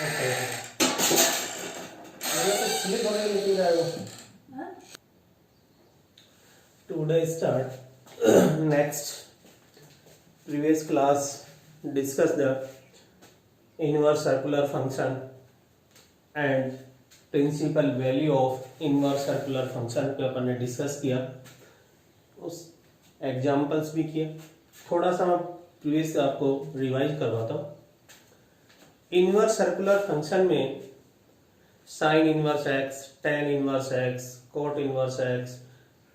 Okay अरे तो slip होने मीटिंग आएगा today start next previous class discussed the inverse circular function and principal value of inverse circular function पे अपन ने discuss किया, उस एग्जांपल्स भी किए। थोड़ा सा मैं प्रीवियस आपको रिवाइज करवाता हूँ। इनवर्स सर्कुलर फंक्शन में sine inverse x, tan inverse x, cot inverse x,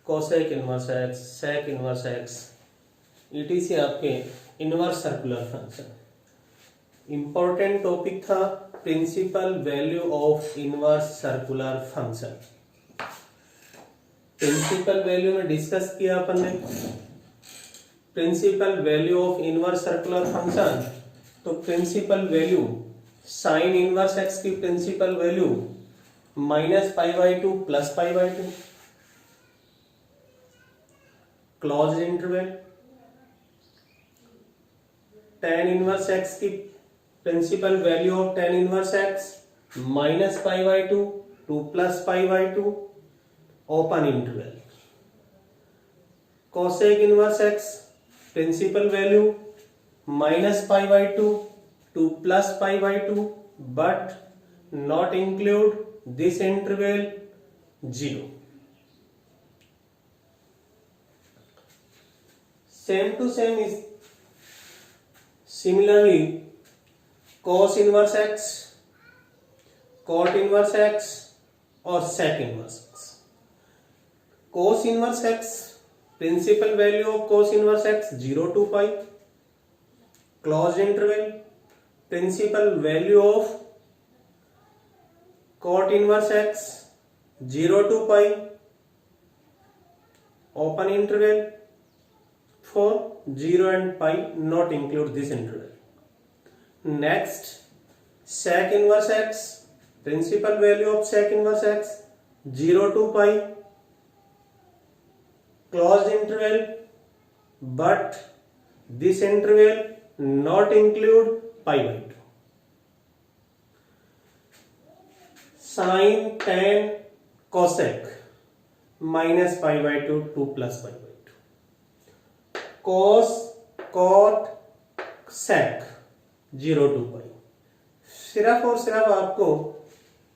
cosec inverse x, sec inverse x etc आपके inverse circular function. Important topic था principal value of inverse circular function. Principal value में discuss किया अपन ने principal value of inverse circular function. तो principal value sine inverse x की principal value -π/2 +π/2 closed interval. tan inverse x की principal value of tan inverse x -π/2 to +π/2 open interval. cosec inverse x principal value -π/2 to +π/2 but not include this interval 0। same to same is similarly cos inverse x, cot inverse x और sec inverse x। cos inverse x principal value of cos inverse x 0 to π closed interval। principal value of cot inverse x 0 to π open interval for 0 and π not include this interval। next sec inverse x principal value of sec inverse x 0 to π closed interval but this interval not include π/2। sin tan cosec -π/2 to +π/2 cos cot sec 0 to π। सिर्फ और सिर्फ आपको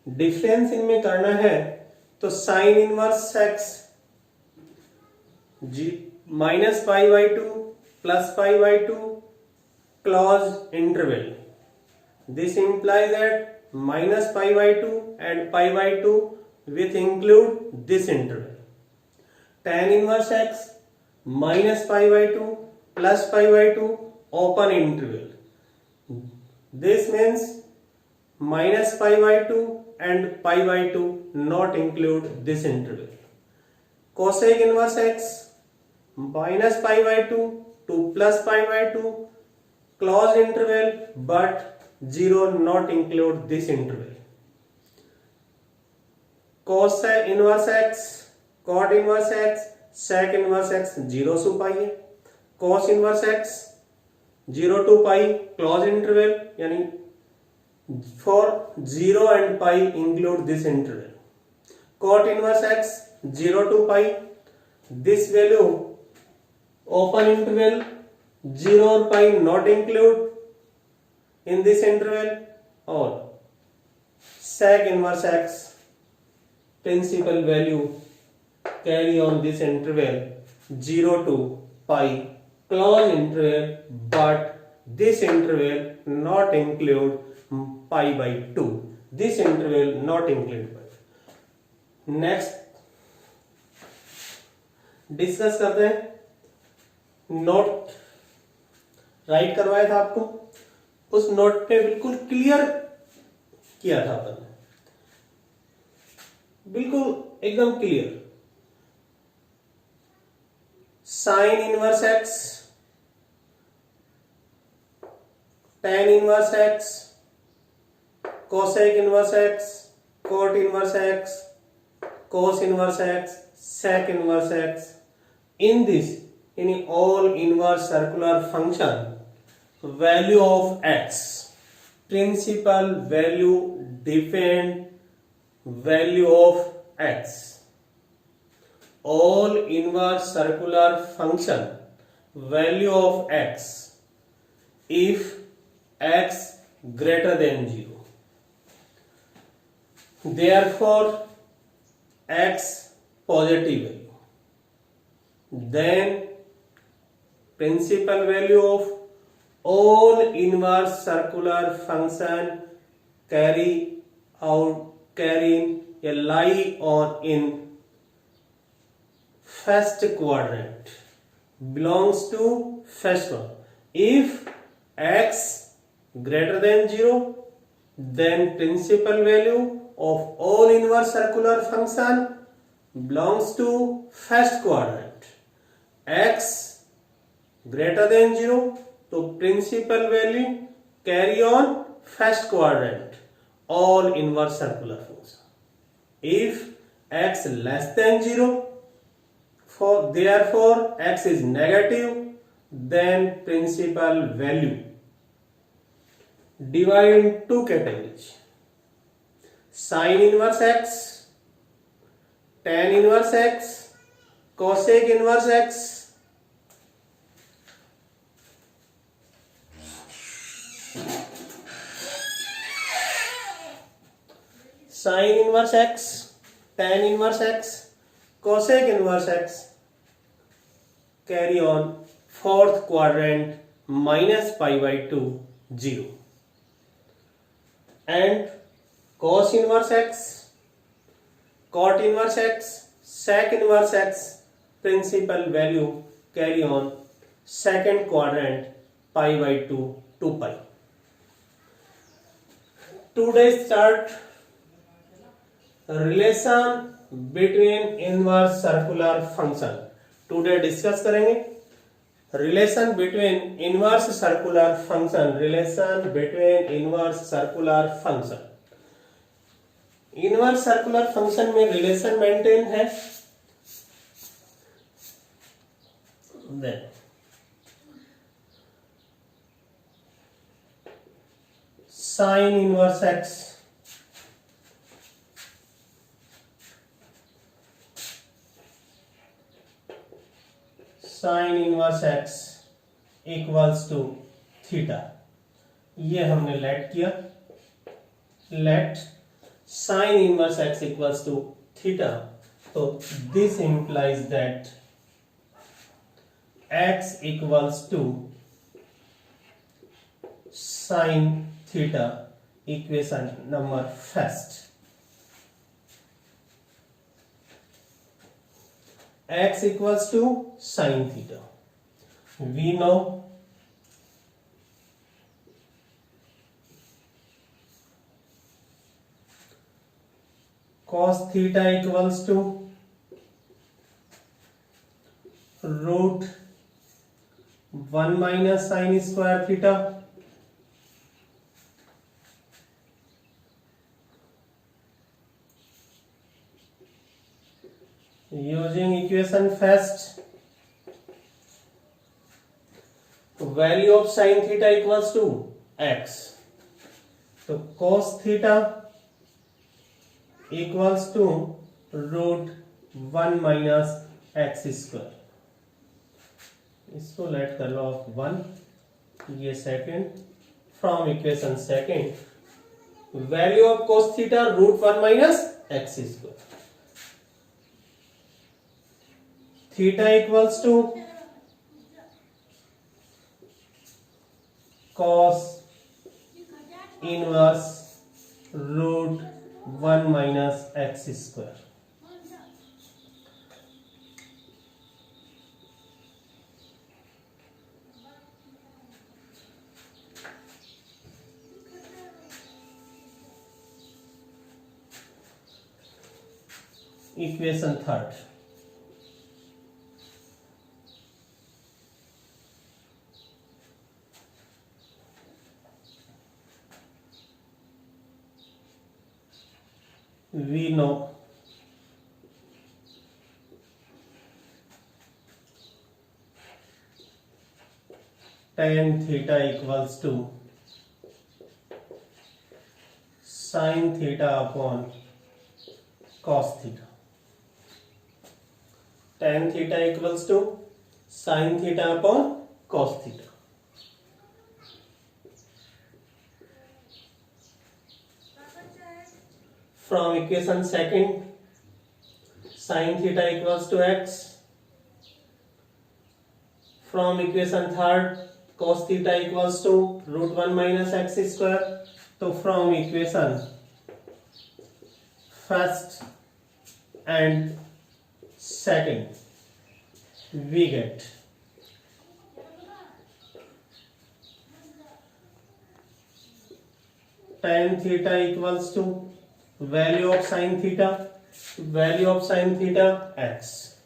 difference इनमें करना है। तो sine inverse x -π/2 +π/2 close interval. This implies that -π/2 and π/2 with include this interval। tan inverse x -π/2 +π/2 open interval। this means -π/2 and π/2 not include this interval। cosec inverse x -π/2 to +π/2 closed interval but 0 not include this interval। cos inverse x, cot inverse x, sec inverse x 0 to π है। cos inverse x 0 to π close interval यानी for 0 and π include this interval। cot inverse x 0 to π this value open interval 0 और π not include in this interval। और sec inverse x principal value carry on this interval 0 to π close interval but this interval not include π/2। this interval not include π। next discuss करते हैं। Note right करवाया था आपको, उस note पे बिल्कुल clear किया था अपन ने, बिल्कुल एकदम clear. Sign inverse x, tan inverse x, cosec inverse x, cot inverse x, cos inverse x, sec inverse x. in this in all inverse circular function value of x principal value depend value of x. All inverse circular function value of x if x greater than 0. Therefore x positive value, then principal value of all inverse circular function carrying a lie on in first quadrant belongs to first one. If x greater than 0, then principal value of all inverse circular function belongs to first quadrant. X greater than 0, so principal value carry on first quadrant all inverse circular function. If x less than 0, therefore x is negative, then principal value divide in two categories: sin inverse x, tan inverse x, cosec inverse x. Sin inverse x, tan inverse x, cosec inverse x carry on fourth quadrant minus pi by 2 0, and cos inverse x, cot inverse x, sec inverse x principal value carry on second quadrant pi by 2 2 pi. Today's chart relation between inverse circular function. Today discuss करेंगे relation between inverse circular function. Relation between inverse circular function. Inverse circular function में relation maintain है. Then sine inverse x sine inverse x equals to theta. ये हमने let किया. Let sine inverse x equals to theta. तो this implies that x equals to sine theta. Equation number first. x equals to sin theta. We know cos theta equals to root 1 minus sin square theta. Using equation first, value of sin theta equals to x. So cos theta equals to root 1 minus x square. इसको late कर लो of 1. ये second. From equation second, value of cos theta root 1 minus x square. Theta equals to cos inverse root 1 minus x square. Equation third. We know tan theta equals to sin theta upon cos theta. Tan theta equals to sin theta upon cos theta. From equation second, sin theta equals to x. From equation third, cos theta equals to root 1 minus x square. So from equation first and second, we get tan theta equals to value of sin theta x,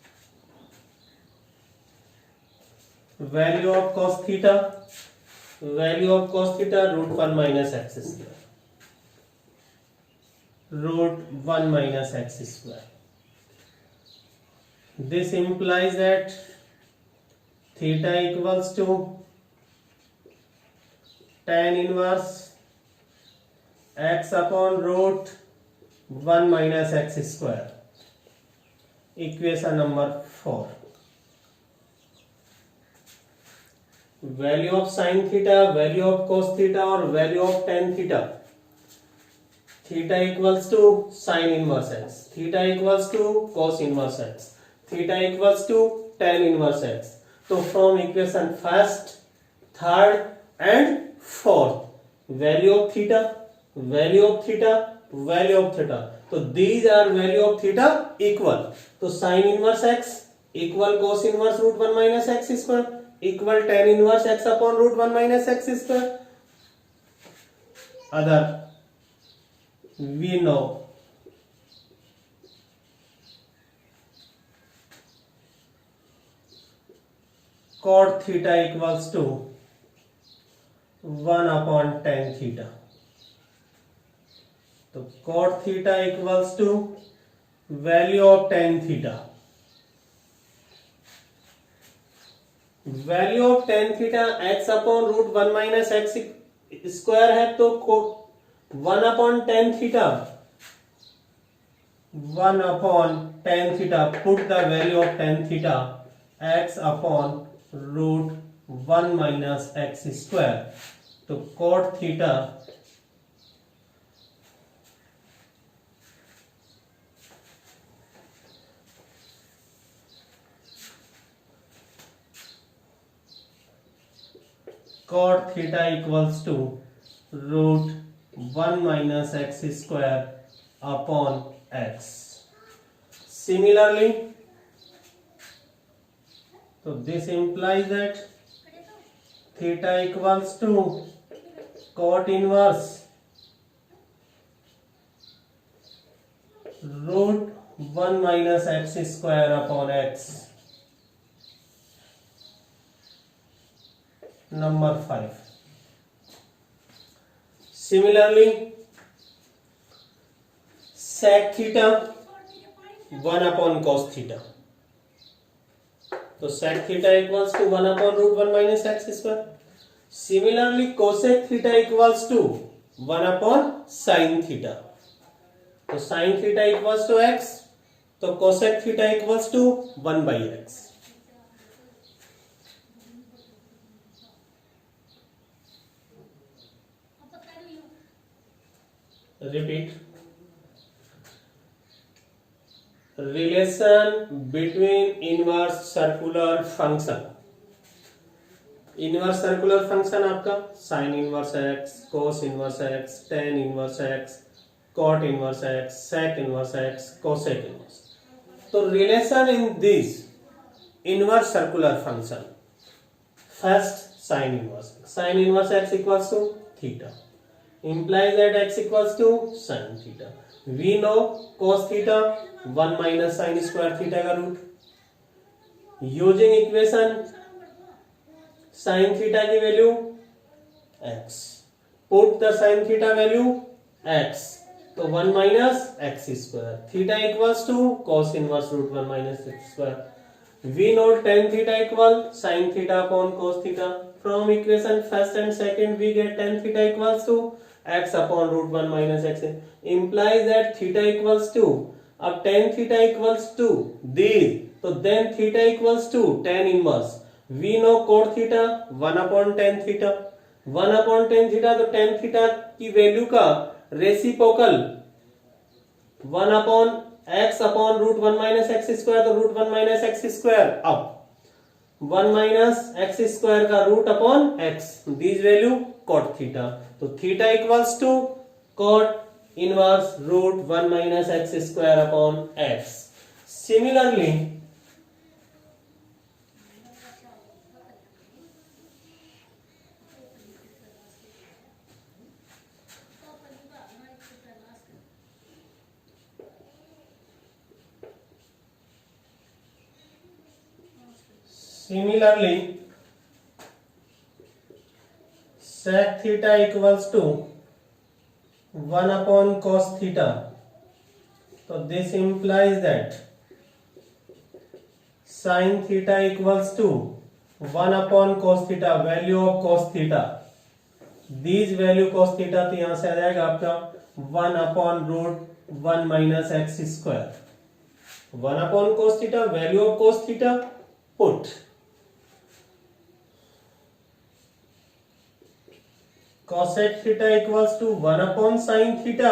value of cos theta root 1 minus x square, root 1 minus x square. This implies that theta equals to tan inverse x upon root 1 minus x square. Equation number 4. Value of sin theta, value of cos theta और value of tan theta. Theta equals to sin inverse x, theta equals to cos inverse x, theta equals to tan inverse x. So from equation first, third and fourth, value of theta, value of theta, value of theta. So these are value of theta equal. So sin inverse x equal cos inverse root 1 minus x square equal tan inverse x upon root 1 minus x square. Other we know cot theta equals to 1 upon tan theta. So cot theta equals to value of tan theta. Value of tan theta x upon root 1 minus x square है तो 1 upon tan theta, 1 upon tan theta, put the value of tan theta x upon root 1 minus x square. तो cot theta equals to root 1 minus x square upon x. Similarly, so this implies that theta equals to cot inverse root 1 minus x square upon x. Number 5. Similarly, sec theta 1 upon cos theta. So sec theta equals to 1 upon root 1 minus x square. Similarly, cosec theta equals to 1 upon sin theta. So sin theta equals to x. So cosec theta equals to 1 by x. Repeat. Relation between inverse circular function. Inverse circular function आपका sin inverse x, cos inverse x, tan inverse x, cot inverse x, sec inverse x, cosec inverse. So relation in this inverse circular function. First sin inverse. Sin inverse x equals to theta. Implies that x equals to sin theta. We know cos theta 1 minus sin square theta का root. Using equation sin theta की value x. Put the sin theta value x. So 1 minus x square. Theta equals to cos inverse root 1 minus x square. We know tan theta equal sin theta upon cos theta. From equation first and second we get tan theta equals to x upon root 1 minus x implies that theta equals to, अब tan theta equals to these, तो then theta equals to tan inverse. We know cot theta 1 upon tan theta, 1 upon tan theta, तो tan theta की value का reciprocal 1 upon x upon root 1 minus x square, तो root 1 minus x square, अब 1 minus x square का root upon x, this value cot theta, तो theta equals to cot inverse root 1 minus x square upon x. Similarly sec theta equals to 1 upon cos theta, so this implies that sin theta equals to 1 upon cos theta, value of cos theta, this value cos theta, तो यहां से आ जाएगा आपका 1 upon root 1 minus x square, 1 upon cos theta, value of cos theta, put cosec theta equals to 1 upon sin theta,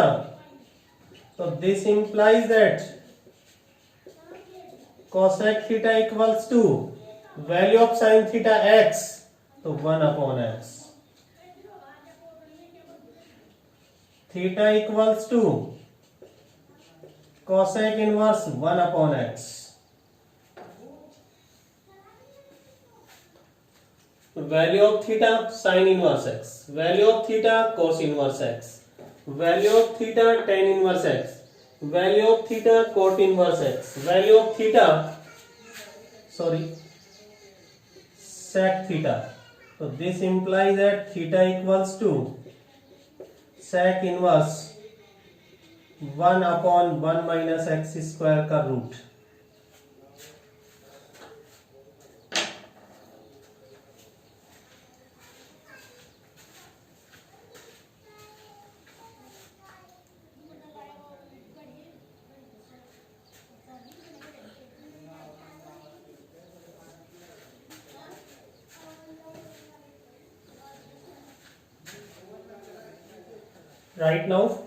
so this implies that cosec theta equals to value of sin theta x, so 1 upon x, theta equals to cosec inverse 1 upon x. Value of theta sin inverse x, value of theta cos inverse x, value of theta tan inverse x, value of theta cot inverse x, value of theta sec theta, so this implies that theta equals to sec inverse 1 upon 1 minus x square का root. Right now,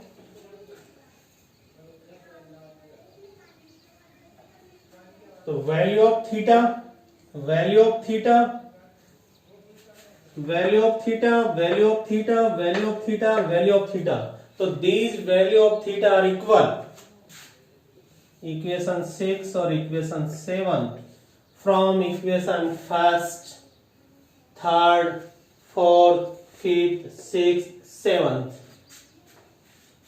so value of theta, value of theta, value of theta, value of theta, value of theta, value of theta, so these value of theta are equal, equation 6 or equation 7, from equation first, third, fourth, fifth, sixth, seventh,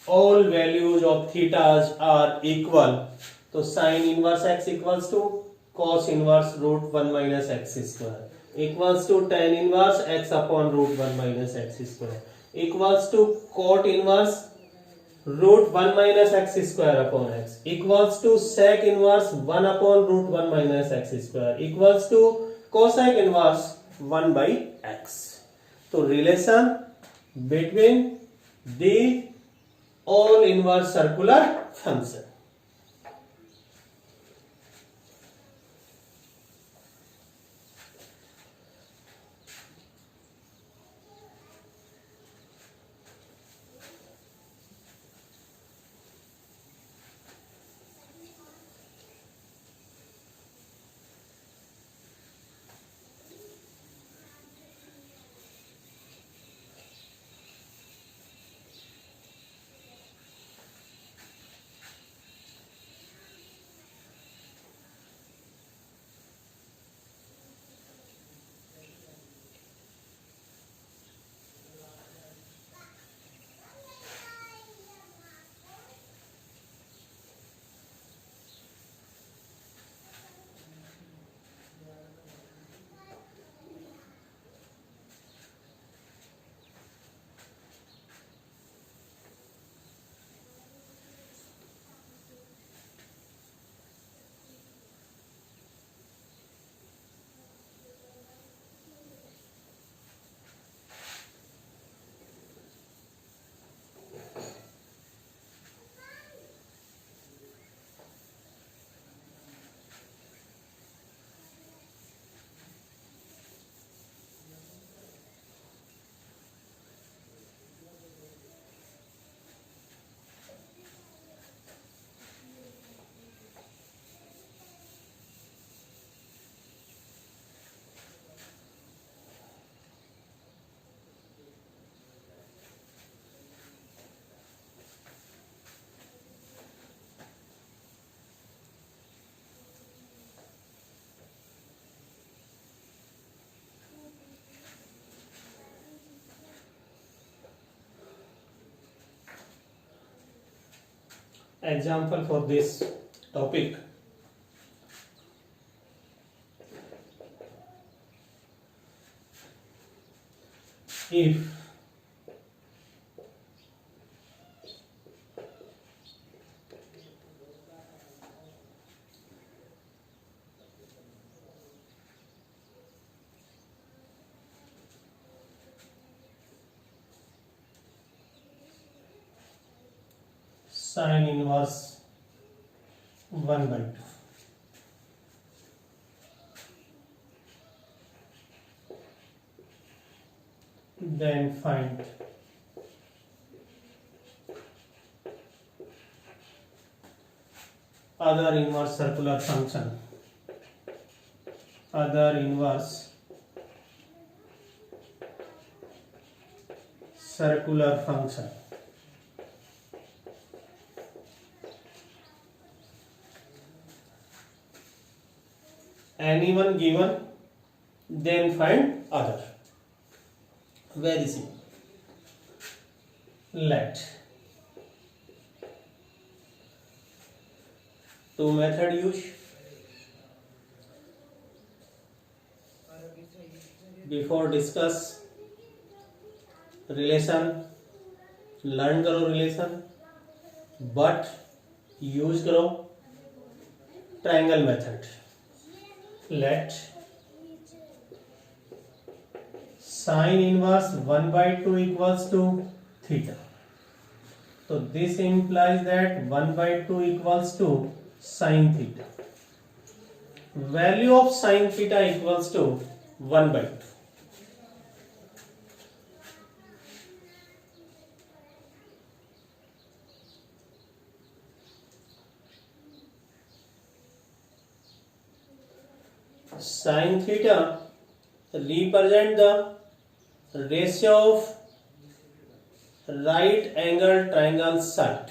all values of thetas are equal, तो sin inverse x equals to cos inverse root 1 minus x square equals to tan inverse x upon root 1 minus x square equals to cot inverse root 1 minus x square upon x equals to sec inverse 1 upon root 1 minus x square equals to cosec inverse 1 by x. तो relation between the all inverse circular function. example for this topic. If sin inverse 1 by 2, then find other inverse circular function, other inverse circular function. Anyone given, then find other. Very simple. Let two method use. Before discuss relation, learn करो relation, but use करो triangle method. Let sin inverse 1 by 2 equals to theta. So this implies that 1 by 2 equals to sin theta. Value of sin theta equals to 1 by 2. Sin theta represent the ratio of right angle triangle side.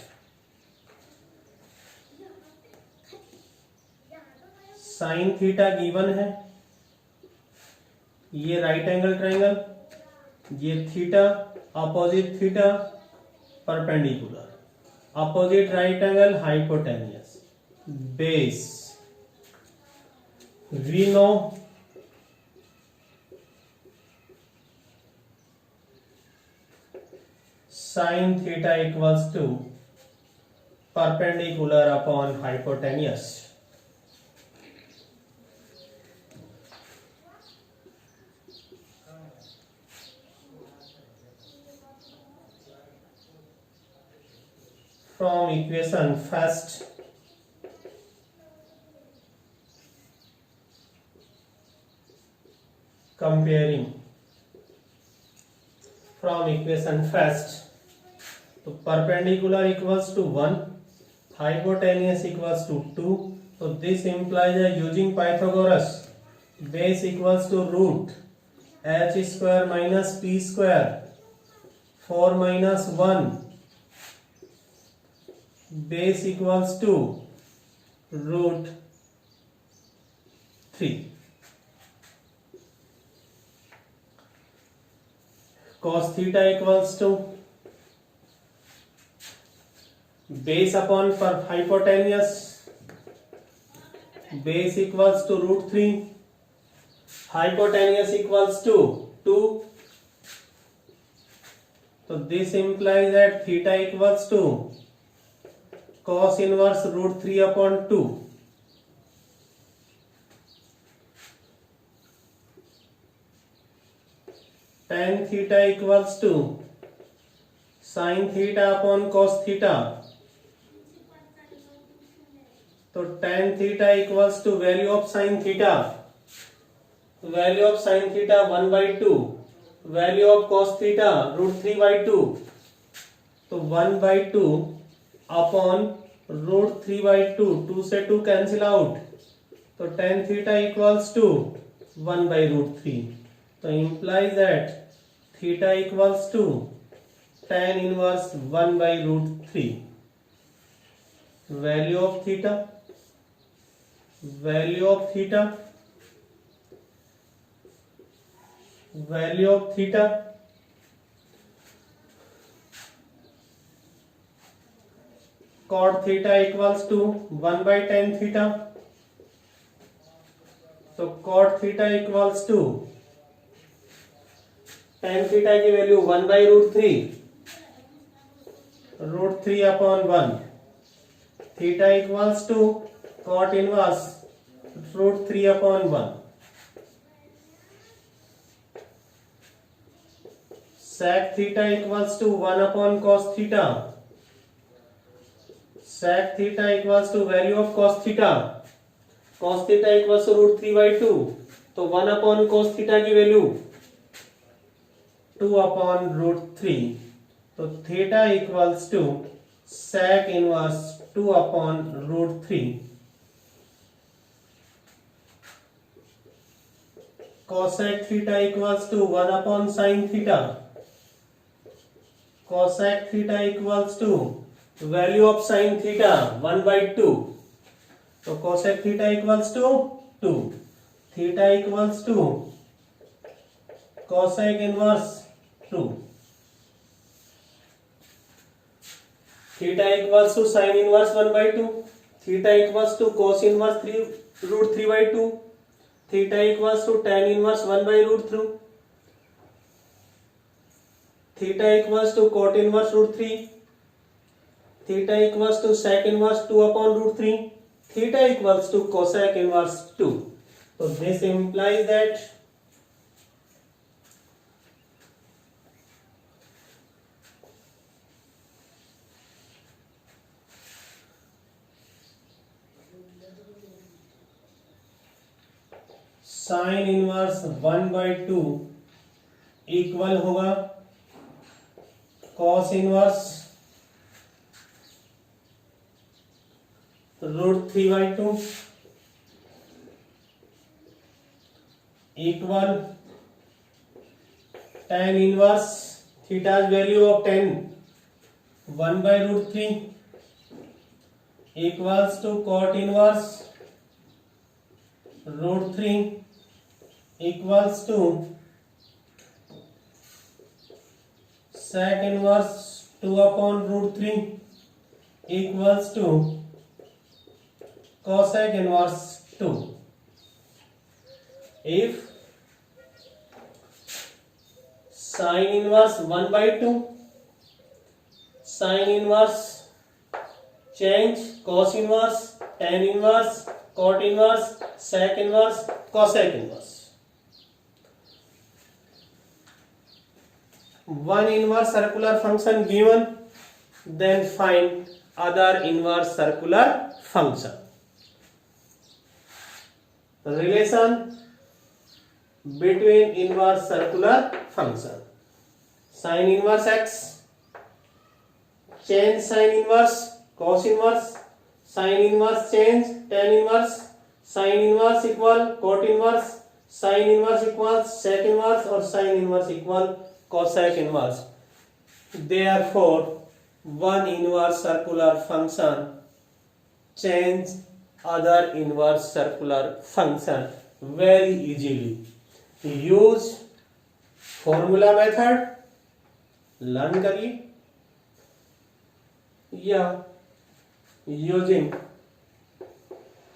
Sin theta given है, ये right angle triangle, ये theta, opposite theta, perpendicular, opposite right angle hypotenuse, base. We know sin theta equals to perpendicular upon hypotenuse. From equation first, comparing from equation first, तो perpendicular equals to 1, hypotenuse equals to 2. So this implies that using Pythagoras, base equals to root h square minus p square, 4 minus 1, base equals to root 3. Cos theta equals to base upon per hypotenuse, base equals to root 3, hypotenuse equals to 2. So this implies that theta equals to cos inverse root 3 upon 2. Tan theta equals to sin theta upon cos theta. तो tan theta equals to value of sin theta. Value of sin theta 1 by 2. Value of cos theta root 3 by 2. तो 1 by 2 upon root 3 by 2. 2 से 2 cancel out. तो tan theta equals to 1 by root 3. तो implies that theta equals to tan inverse 1 by root 3. Value of theta, value of theta, value of theta, cot theta equals to 1 by tan theta. तो cot theta equals to tan theta की value 1 by √3 upon 1. Theta equals to cot inverse √3 upon 1. Sec theta equals to 1 upon cos theta. Sec theta equals to value of cos theta. Cos theta equals to √3 by 2. तो 1 upon cos theta की value 2 upon √3. तो theta equals to sec inverse 2 upon √3. Cosec theta equals to 1 upon sin theta. Cosec theta equals to value of sin theta 1 by 2. So cosec theta equals to 2. Theta equals to cosec inverse 2. Theta equals to sin inverse 1 by 2. Theta equals to cos inverse √3 by 2. Theta equals to tan inverse 1 by √3. Theta equals to cot inverse √3. Theta equals to sec inverse 2 upon √3. Theta equals to cosec inverse 2. So this implies that sin inverse 1 by 2 equal होगा cos inverse √3 by 2 equal tan inverse theta's value of tan 1 by √3 equals to cot inverse √3 equals to sec inverse 2 upon √3 equals to cosec inverse 2. If sin inverse 1 by 2, sin inverse change cos inverse, tan inverse, cot inverse, sec inverse, cosec inverse. One inverse circular function given, then find other inverse circular function. Relation between inverse circular function. Sin inverse x change sin inverse cos inverse, sin inverse change tan inverse, sin inverse equal cot inverse, sin inverse equals sec inverse or sin inverse equal cosec inverse. Therefore, one inverse circular function change other inverse circular function very easily. Use formula method, learn करिए, या using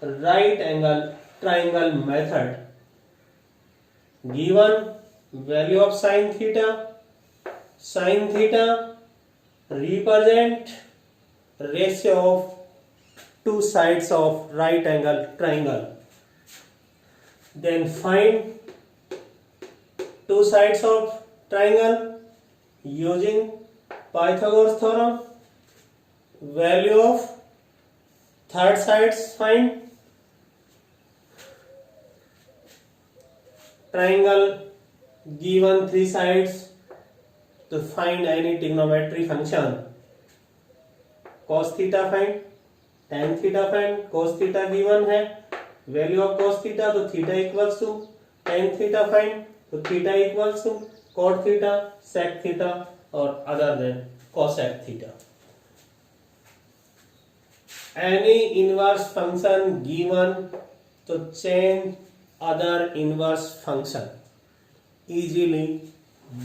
right angle triangle method. Given value of sin theta represent ratio of two sides of right angle triangle. Then find two sides of triangle using Pythagoras theorem. Value of third sides find. Triangle given three sides, to find any trigonometry function. Cos theta find, tan theta find. Cos theta given है, value of cos theta तो theta equals to tan theta find, तो theta equals to cot theta, sec theta or other than cosec theta. Any inverse function given to change other inverse function easily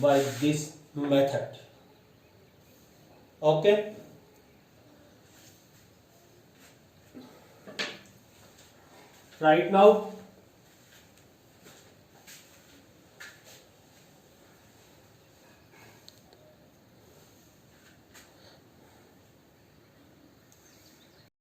by this method. Okay. Right now